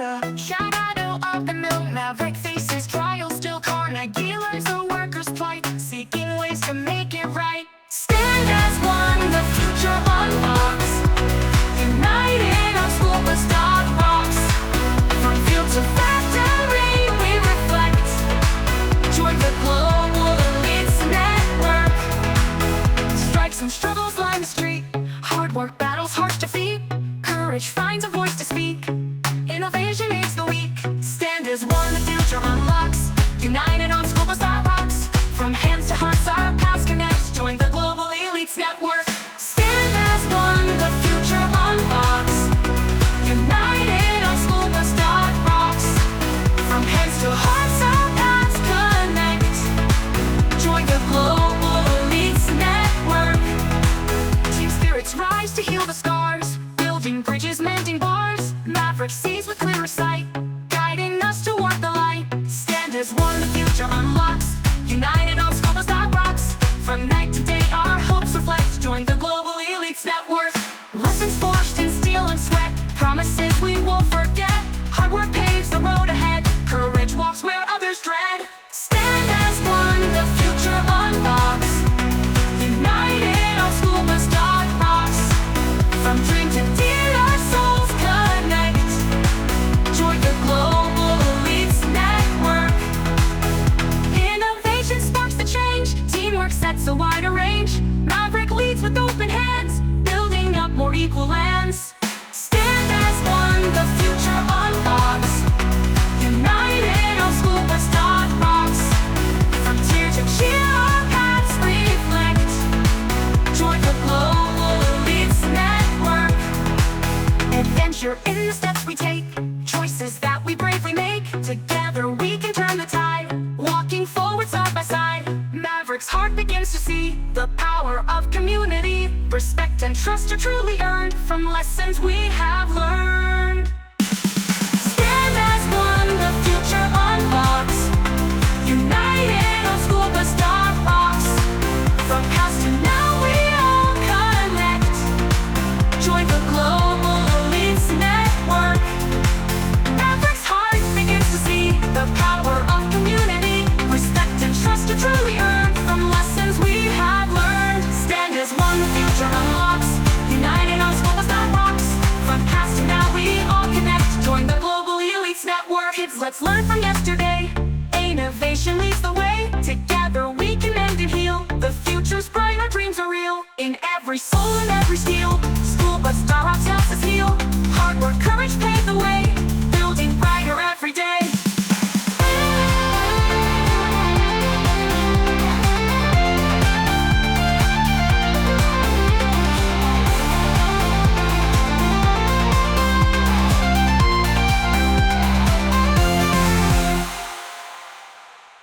Florida. Shadow up the mill, Maverick faces trials still. Carnegie learns the workers' plight, seeking ways to make it right. Stand as one, the future unlocks. United on SchoolBus.Rocks. From field to factory, we reflect. Join the global elites network. Strikes and struggles line the street. Hard work battles harsh defeat. Courage finds a voice to speak. Innovation aids the weak. Stand as one, the future unlocks. United on SchoolBus.Rocks. From hands to hearts, our paths connect. Join the global elites network. Stand as one, the future unlocks. United on SchoolBus.Rocks. From hands to hearts, our paths connect. Join the global elites network. Team spirits rise to heal the scars. Building bridges, mending bars. Maverick sees with clearer sight, guiding us toward the light. Stand as one, the future unlocks. United on SchoolBus.Rocks. From night to day, our hopes reflect. Join the global elites network. Lessons forged in steel and sweat. Promises we won't forget. Hard work paves the road ahead. Courage walks where others dread. Stand as one, the future unlocks. United on SchoolBus.Rocks. From dream to deed, our souls connect. Join the global elites network. Innovation sparks the change. Teamwork sets a wider range. Maverick leads with open hands, building up more equal lands. Stand as one, the future unlocks. United on SchoolBus.Rocks. From tear to cheer, our paths reflect. Join the global elites network. Adventure in the steps we take, choices that we bravely make. Together we can turn the tide, walking forward side by side. Maverick's heart begins to see the power of community. Respect and trust are truly earned from lessons we have learned. Stand as one, the future unlocks. United on SchoolBus.Rocks. From past to now we all connect. Join the global elites network. Maverick's heart begins to see the power of community. Respect and trust are truly earned from lessons we have learned. Stand as one, the future unlocks. United on SchoolBus.Rocks. From past to now we all connect. Join the global elites network. Kids, let's learn from yesterday.